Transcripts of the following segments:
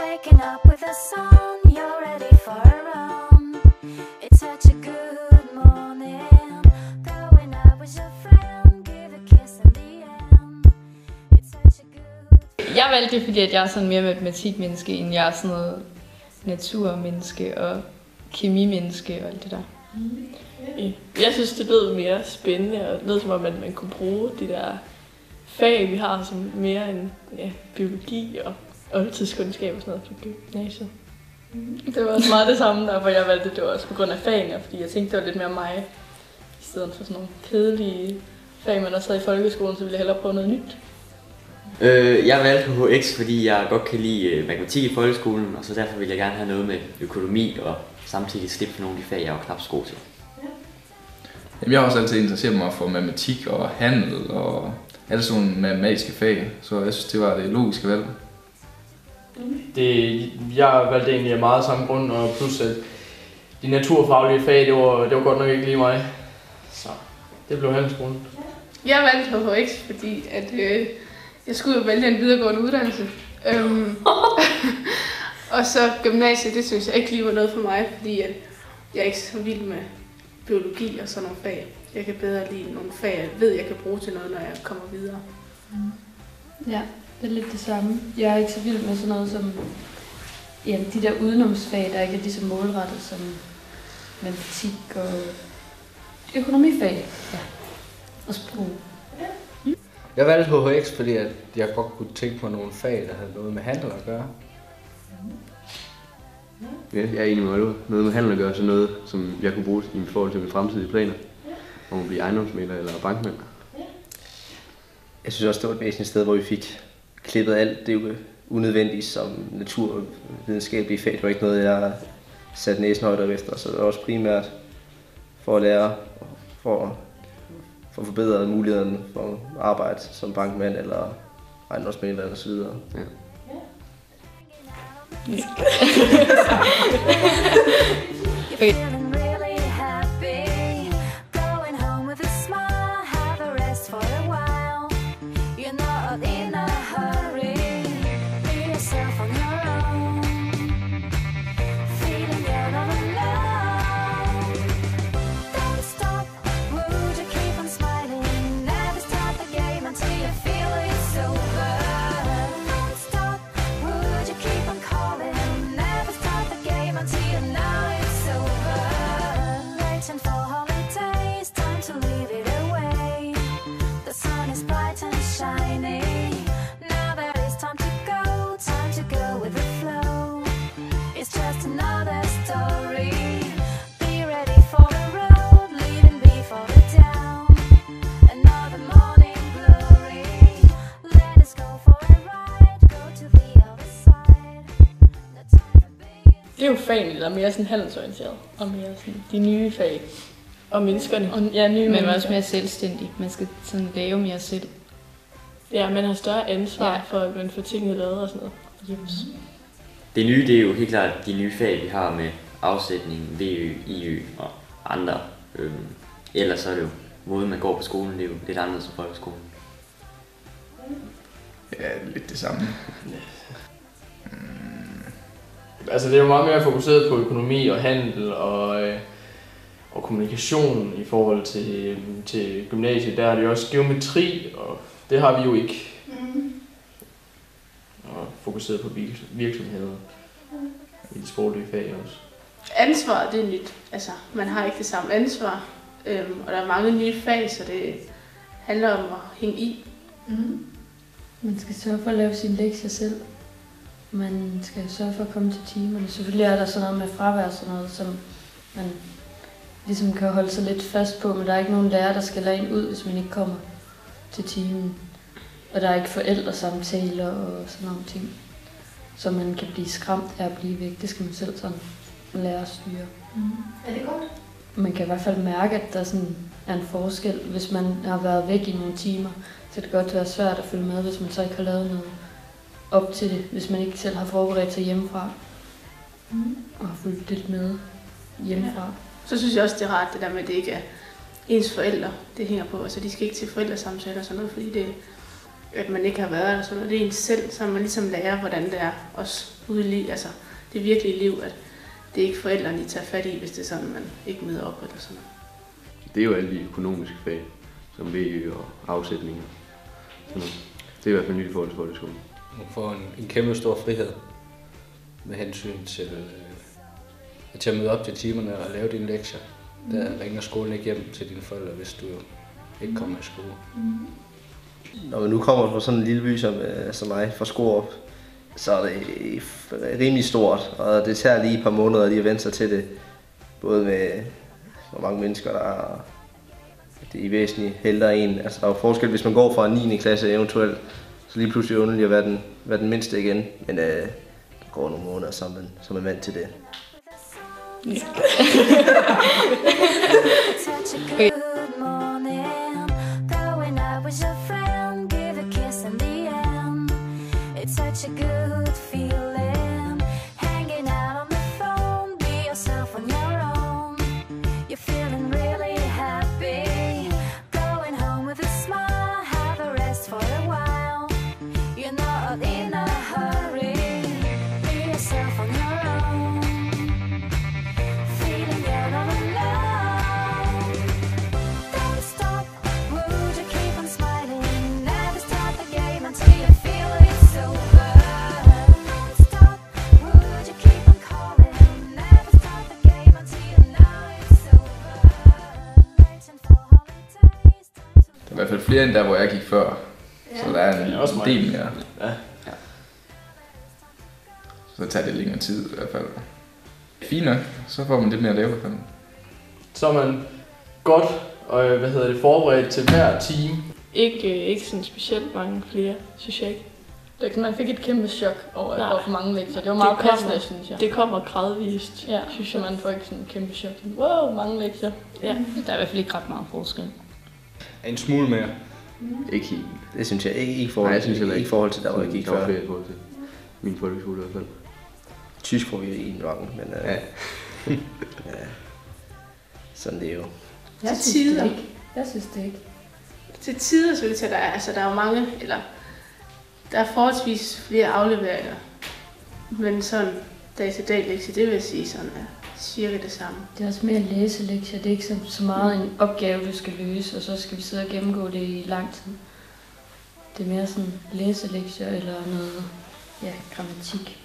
Waking up with the sun, you're ready for a run. It's such a good morning. Going out with your friend, give a kiss in the end. It's such a good... Jeg valgte det, fordi jeg er sådan mere matematikmenneske, end jeg er sådan noget naturmenneske og kemimenneske og alt det der. Jeg synes, det lød mere spændende, og det lød som om, at man kunne bruge de der fag, vi har, som mere end biologi og oldtidskundskab og sådan noget på gymnasiet. Det var også meget det samme, derfor jeg valgte det. Det var også på grund af fagene, fordi jeg tænkte, det var lidt mere mig. I stedet for sådan nogle kedelige fag, man også havde i folkeskolen, så ville jeg hellere prøve noget nyt. Jeg valgte HX, fordi jeg godt kan lide matematik i folkeskolen, og så derfor ville jeg gerne have noget med økonomi og samtidig slippe for nogle af de fag, jeg var knap så god til. Jamen, jeg har også altid interesseret mig for matematik og handel og alle sådan nogle matematiske fag, så jeg synes, det var det logiske valg. Jeg valgte egentlig af meget samme grund, og plus at de naturfaglige fag, det var godt nok ikke lige mig. Så det blev handelsskolen. Jeg valgte HHX, fordi at, jeg skulle jo vælge en videregående uddannelse. Og så gymnasiet, det synes jeg ikke lige var noget for mig, fordi at jeg er ikke så vild med biologi og sådan nogle fag. Jeg kan bedre lide nogle fag, jeg ved, jeg kan bruge til noget, når jeg kommer videre. Ja, det er lidt det samme. Jeg er ikke så vild med sådan noget som de der udenomsfag, der ikke er lige så målrettet som matematik og økonomifag. Ja. Og sprog. Jeg valgte HHX, fordi at jeg godt kunne tænke på nogle fag, der havde noget med handel at gøre. Ja, jeg er enig med Oliver. Noget med handel at gøre, så noget, som jeg kunne bruge i forhold til mine fremtidige planer. Om at blive ejendomsmægler eller bankmand. Jeg synes også, det var et væsentligt sted, hvor vi fik klippet alt det unødvendige som naturvidenskabelige fag. Det var ikke noget, jeg satte næsen højt efter, så det var også primært for at lære, for at forbedre mulighederne for at arbejde som bankmand eller ejendomsmægler og så videre. Ja. Feeling really happy, going home with a smile, have a rest for a while. You're not in a hurry, be yourself on your own. Feeling you're not alone. Don't stop, would you keep on smiling? Never start the game until you feel it's over. Don't stop, would you keep on calling? Never start the game until you know it's over. Waiting for holidays, time to leave it away. The sun is bright and shiny. Now there is time to go with the flow. It's just another story. Be ready for the road, leaving before the down. Another morning glory. Let us go for a ride, go to the other side. No time for being... Det er jo fagene, der er mere sådan handelsorienteret, og mere sådan de nye fag. Og menneskerne. Og, ja, nye Man er også mere selvstændig. Man skal sådan lave mere selv. Ja, man har større ansvar for, at man får tingene lavet og sådan noget. Yes. Det nye, det er jo helt klart de nye fag, vi har med afsætning, VØ, IØ og andre. Ellers så er det jo måden, man går på skolen, det er jo lidt anderledes end folkeskolen. Ja, lidt det samme. Altså det er jo meget mere fokuseret på økonomi og handel og kommunikation i forhold til gymnasiet. Der er det jo også geometri, og det har vi jo ikke. Og fokuseret på virksomheder i de sproglige fag også. Ansvar, det er nyt. Altså, man har ikke det samme ansvar, og der er mange nye fag, så det handler om at hænge i. Man skal sørge for at lave sine lektier selv. Man skal sørge for at komme til timerne. Selvfølgelig er der sådan noget med fravær, sådan noget, som man ligesom kan holde sig lidt fast på, men der er ikke nogen lærer, der skal lade en ud, hvis man ikke kommer til timen. Og der er ikke forældresamtaler og sådan nogle ting, så man kan blive skræmt af at blive væk. Det skal man selv sådan lære at styre. Er det godt? Man kan i hvert fald mærke, at der sådan er en forskel. Hvis man har været væk i nogle timer, så kan det godt være svært at følge med, hvis man så ikke har lavet noget op til det, hvis man ikke selv har forberedt sig hjemmefra og har fulgt lidt med hjemmefra. Ja. Så synes jeg også, det er rart, det der med, at det ikke er ens forældre, det hænger på. Altså, de skal ikke til forældresamtaler og sådan noget, fordi det, at man ikke har været der, så det er ens selv, så man ligesom lærer, hvordan det er også ude i altså det virkelige liv, at det er ikke forældrene, de tager fat i, hvis det er sådan, man ikke møder op eller sådan noget. Det er jo alle de økonomiske fag, som VØ og afsætninger. Sådan noget. Det er i hvert fald nyt i forhold til folkeskolen. Man får en kæmpe stor frihed med hensyn til at møde op til timerne og lave dine lektier. Der ringer skolen ikke hjem til dine forældre, hvis du ikke kommer i skole. Når man nu kommer fra sådan en lille by som mig, fra Skorup, så er det rimelig stort, og det tager lige et par måneder lige at vende sig til det. Både med hvor mange mennesker der er, og det er væsentligt helder en. Altså der er jo forskel, hvis man går fra 9. klasse eventuelt, så lige pludselig underligt at være den mindste igen. Men der går nogle måneder, så er man vant til det. Such a good morning. Going out with your friend, give a kiss in the end. It's such a good feeling. Hanging out on the phone, be yourself on your own. You're feeling really happy. Going home with a smile, have a rest for a while. You're not in a hurry. Be yourself on your own. Feeling you're all alone. Don't stop, would you keep on smiling? Never start the game until you feel it's over. Don't stop, would you keep on calling? Never start the game until you know it's over. Waiting for holidays, time to Der er i hvert fald flere end der, hvor jeg gik før. Så der er Ja, også en mig. del mere. Ja. Så tager det længere tid i hvert fald. Fint nok, så får man lidt mere at lave i hvert fald. Så er man godt forberedt til hver time. Ikke sådan specielt mange flere, synes jeg ikke. Det er ikke, man fik et kæmpe chok over, at der Nej. var for mange lektier. Det var meget Det kommer. passende, synes jeg. Det kommer gradvist, Ja, synes så jeg. man får ikke sådan en kæmpe chok. Wow, mange lektier. Ja. Der er i hvert fald ikke ret meget forskel. En smule mere. Ikke helt. Det synes jeg ikke i Nej, forhold, jeg synes heller ikke. i forhold til der, hvor jeg gik Der var før. flere i forhold til min folkeskole i hvert fald. Tysk får vi i en gang, men Ja. ja. Sådan det er jo. Jeg Til synes tider. det ikke. Jeg synes det ikke. Til tider synes jeg, der er jo mange, eller der er forholdsvis flere afleveringer. Men sådan dag til dag lektie, det vil jeg sige sådan er cirka det samme. Det er også mere læselektier. Det er ikke så meget en opgave, du skal løse, og så skal vi sidde og gennemgå det i lang tid. Det er mere sådan læselektier eller noget, ja, grammatik.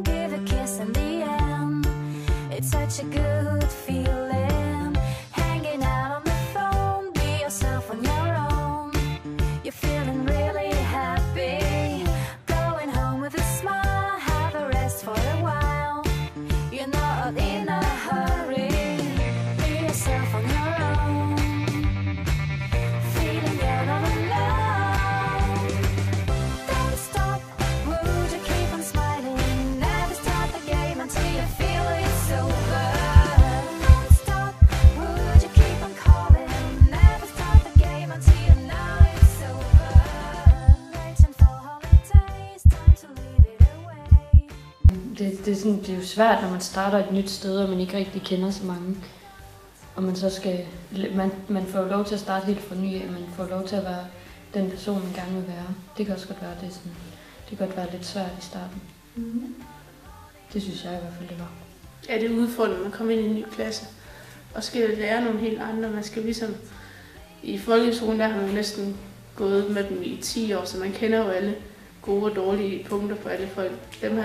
Give a kiss in the end. It's such a good feeling. Hanging out on the phone, be yourself on your own. You're feeling really happy. Going home with a smile, have a rest for a while. You're not in a hurry. Be yourself on your own. Feeling you're all alone. Don't stop, would you keep on smiling? Never start the game until you feel it's over. Don't stop, would you keep on calling? Never start the game until you know it's over. Waiting for holidays, time to leave it away. Det er jo svært, når man starter et nyt sted, og man ikke rigtig kender så mange. Og man så skal... Man får jo lov til at starte helt fra ny, man får lov til at være den person, man gerne vil være. Det kan også godt være, det kan godt være lidt svært i starten. Det synes jeg i hvert fald, det var. Ja, det er udfordrende, når man kommer ind i en ny klasse. Og skal lære nogle helt andre. Man skal ligesom... I folkeskolen, der har man jo næsten gået med dem i 10 år, så man kender jo alle gode og dårlige punkter på alle folk. Dem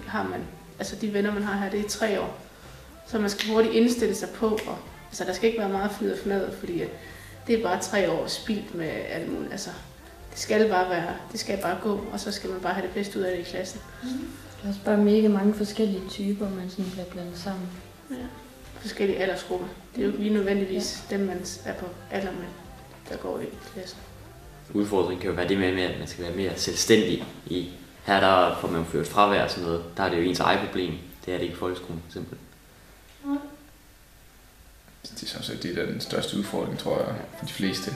har man... Altså de venner, man har her, det er 3 år. Så man skal hurtigt indstille sig på, og altså, der skal ikke være meget flid og fnader, fordi at det er bare 3 år spildt med alt muligt. Altså, det skal bare gå, og så skal man bare have det bedste ud af det i klassen. Der er også bare mega mange forskellige typer, man sådan bliver blandet sammen. Ja. Forskellige aldersgrupper. Det er jo ikke lige nødvendigvis dem, man er på alder med, der går i klassen. Udfordringen kan jo være det med, at man skal være mere selvstændig i. Her der får man jo ført fravær og sådan noget. Der er det jo ens eget problem. Det er det ikke i folkeskolen, for eksempel. Det er sådan set det er den største udfordring, tror jeg, for de fleste.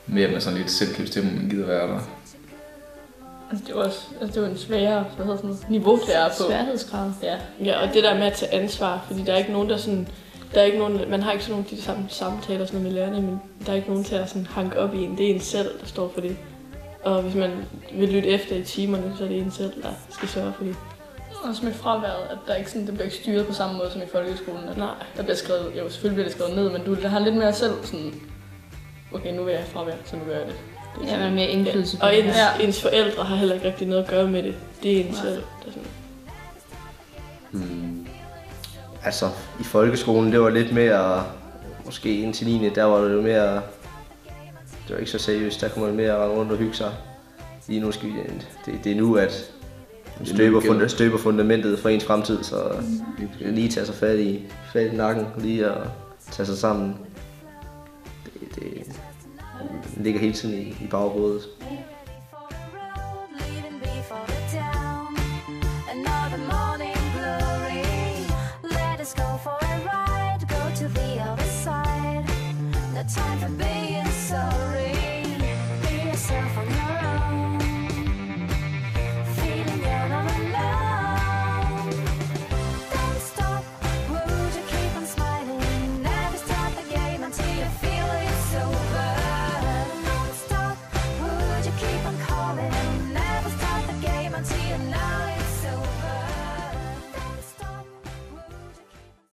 Med at man sådan lidt selv kan bestemme, om man gider være der. Altså, det var også det var en sværere niveau, der er på. Sværhedsgrad. Ja, og det der med at tage ansvar, fordi der er ikke nogen, man har ikke sådan nogle de samme samtaler sådan med lærerne, men der er ikke nogen til at sådan hanke op i en. Det er en selv, der står for det. Og hvis man vil lytte efter i timerne, så er det en selv, der skal sørge for det. Også med fraværet, at der ikke sådan, det bliver ikke styret på samme måde som i folkeskolen. At Nej. Der bliver skrevet, jo selvfølgelig bliver det skrevet ned, men du har lidt mere selv sådan, okay, nu vil jeg have fravær, så nu gør jeg det. Det er Ja, men mere indflydelse på Og det. ens forældre har heller ikke rigtig noget at gøre med det. Det er en selv, der sådan. Altså, i folkeskolen, det var lidt mere, måske indtil 9. Der var det jo mere, det var ikke så seriøst, der kunne man mere rende rundt og hygge sig. Lige nu skal vi, det er nu, at man støber fundamentet for ens fremtid, så lige tage sig fat i nakken, lige at tage sig sammen. Det ligger hele tiden i baghovedet. For the road, leaving before the town. Another morning glory. Let us go for a ride, go to the other side. No time for being